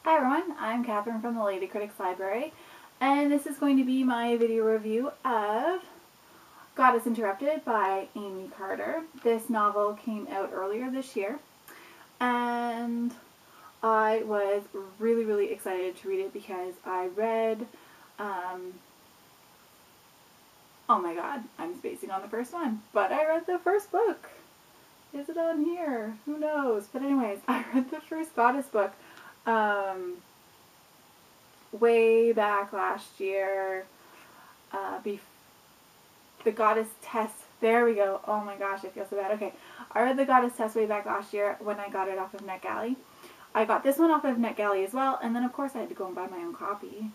Hi everyone, I'm Catherine from the Lady Critics Library, and this is going to be my video review of Goddess Interrupted by Amy Carter. This novel came out earlier this year, and I was really excited to read it because I read, oh my god, I'm spacing on the first one, but I read the first book. Is it on here? Who knows? But anyways, I read the first Goddess book way back last year. The Goddess Test. There we go. Oh my gosh, I feel so bad. Okay, I read the Goddess Test way back last year when I got it off of NetGalley. I got this one off of NetGalley as well, and then of course I had to go and buy my own copy.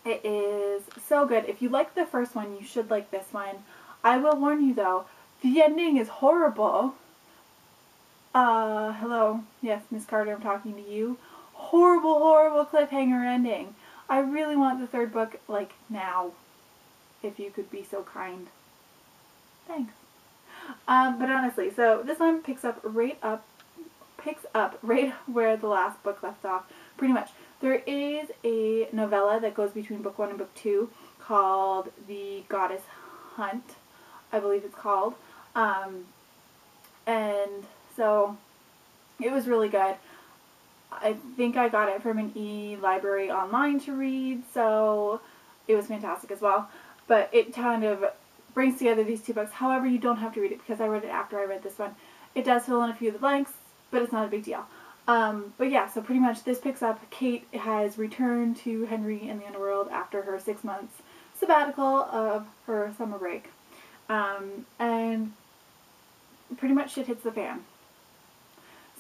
It is so good. If you like the first one, you should like this one. I will warn you though, the ending is horrible. Hello. Yes, Miss Carter, I'm talking to you. Horrible cliffhanger ending. I really want the third book, like, now. If you could be so kind. Thanks. But honestly, so this one picks up right where the last book left off, pretty much. There is a novella that goes between book 1 and book 2 called The Goddess Hunt, I believe it's called. And so it was really good. I think I got it from an e-library online to read, so it was fantastic as well. But it kind of brings together these two books. However, you don't have to read it because I read it after I read this one. It does fill in a few of the blanks, but it's not a big deal. But yeah, so pretty much this picks up, Kate has returned to Henry in the Underworld after her 6 months sabbatical of her summer break. And pretty much shit hits the fan.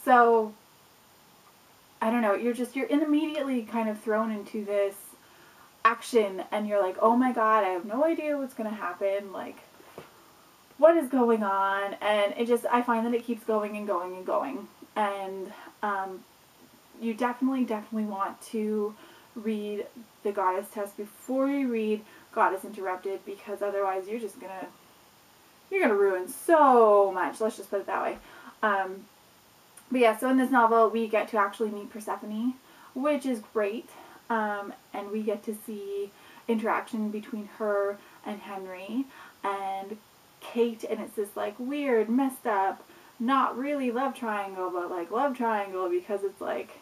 So, I don't know, you're immediately kind of thrown into this action, and you're like, oh my god, I have no idea what's going to happen, like, what is going on? And I find that it keeps going and going and going, and you definitely want to read The Goddess Test before you read Goddess Interrupted, because otherwise you're gonna ruin so much, let's just put it that way. But yeah, so in this novel we get to actually meet Persephone, which is great. And we get to see interaction between her and Henry and Kate, and it's this like weird, messed up, not really love triangle, but like love triangle, because it's like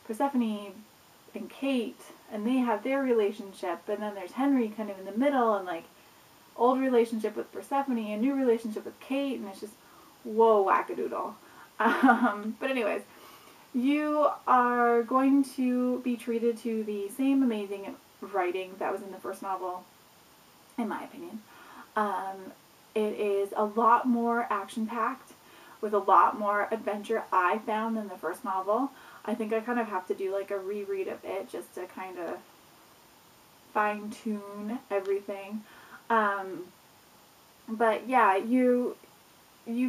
Persephone and Kate, and they have their relationship, and then there's Henry kind of in the middle, and like old relationship with Persephone and new relationship with Kate, and it's just whoa, wackadoodle. But anyways, you are going to be treated to the same amazing writing that was in the first novel, in my opinion. It is a lot more action-packed, with a lot more adventure, I found, than the first novel. I think I kind of have to do like a reread of it just to kind of fine-tune everything. But yeah, you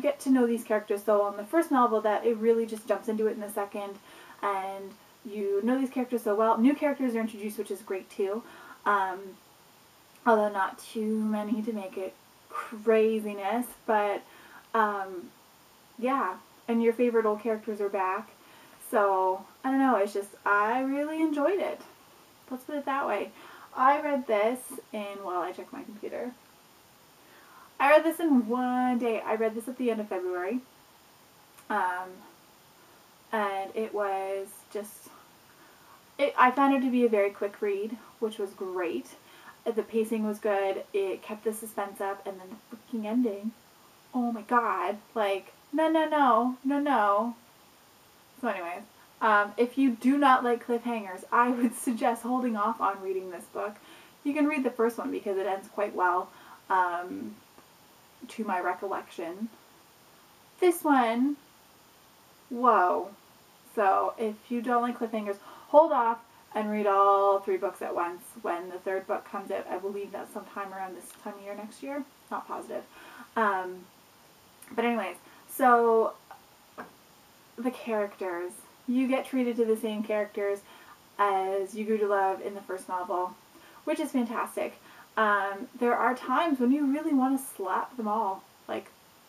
get to know these characters so on the first novel that it really just jumps into it in the second, and you know these characters so well. New characters are introduced, which is great too, although not too many to make it craziness, but yeah, and your favorite old characters are back, so I don't know, it's just, I really enjoyed it. Let's put it that way. I read this in, well, I checked my computer. I read this in one day. I read this at the end of February. And it was just, I found it to be a very quick read, which was great. The pacing was good. It kept the suspense up, and then the freaking ending. Oh my god. Like, no. So anyways, if you do not like cliffhangers, I would suggest holding off on reading this book. You can read the first one because it ends quite well. To my recollection. This one, whoa. So if you don't like cliffhangers, hold off and read all 3 books at once when the 3rd book comes out. I believe that's sometime around this time of year next year. Not positive. But anyways, so the characters. You get treated to the same characters as you grew to love in the first novel, which is fantastic. there are times when you really want to slap them all. Like,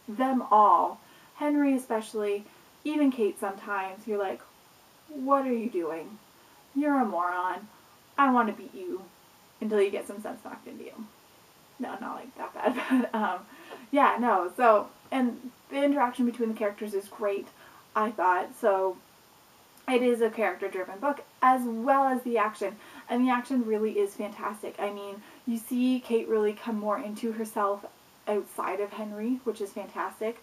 them all. Henry especially, even Kate sometimes. You're like, what are you doing? You're a moron. I want to beat you until you get some sense knocked into you. No, not like that bad, but yeah, no. So, and the interaction between the characters is great, I thought. So, it is a character-driven book, as well as the action. And the action really is fantastic. I mean, you see Kate really come more into herself outside of Henry, which is fantastic.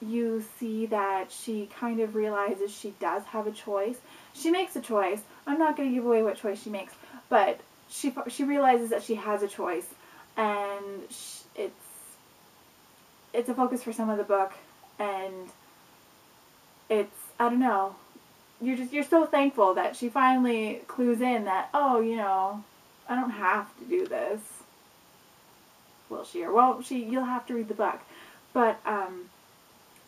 You see that she kind of realizes she does have a choice. She makes a choice. I'm not going to give away what choice she makes, but she realizes that she has a choice, and it's a focus for some of the book, and it's, I don't know, you're so thankful that she finally clues in that, oh, you know, I don't have to do this. Will she? Or won't she? You'll have to read the book. But,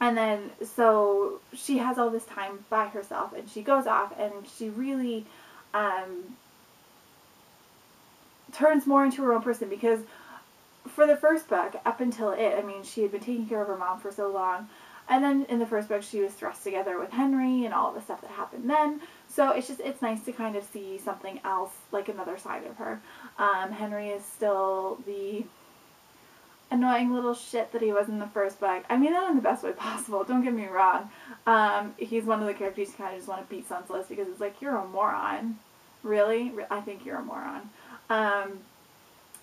and then, so she has all this time by herself, and she goes off, and she really, turns more into her own person, because for the first book, up until it, I mean, she had been taking care of her mom for so long, and then in the first book, she was thrust together with Henry and all the stuff that happened then. So it's nice to kind of see something else, like another side of her. Henry is still the annoying little shit that he was in the first book. I mean that in the best way possible, don't get me wrong. He's one of the characters you kind of just want to beat senseless, because it's like, you're a moron. Really? I think you're a moron.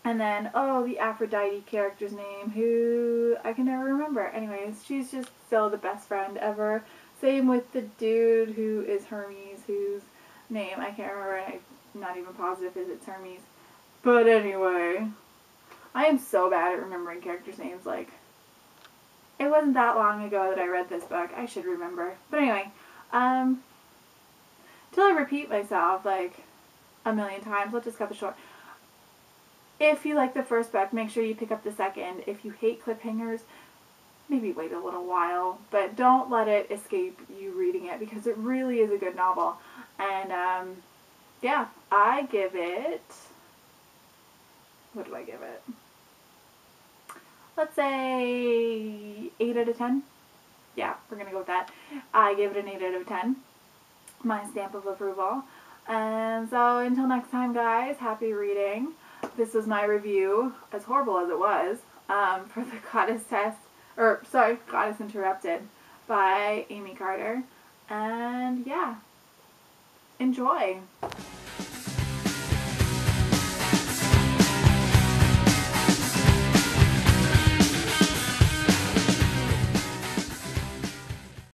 And then, oh, the Aphrodite character's name, who I can never remember. Anyways, she's just still the best friend ever. Same with the dude who is Hermes, whose name I can't remember, and I'm not even positive if it's Hermes. But anyway, I am so bad at remembering characters' names. Like, it wasn't that long ago that I read this book. I should remember. But anyway, till I repeat myself, like, a million times, let's just cut the short. If you like the first book, make sure you pick up the second. If you hate cliffhangers, maybe wait a little while, but don't let it escape you reading it, because it really is a good novel. And, yeah, I give it, what do I give it? Let's say 8 out of 10. Yeah, we're going to go with that. I give it an 8 out of 10. My stamp of approval. And so until next time, guys, happy reading. This was my review, as horrible as it was, for the Goddess Interrupted by Amy Carter. And yeah, enjoy.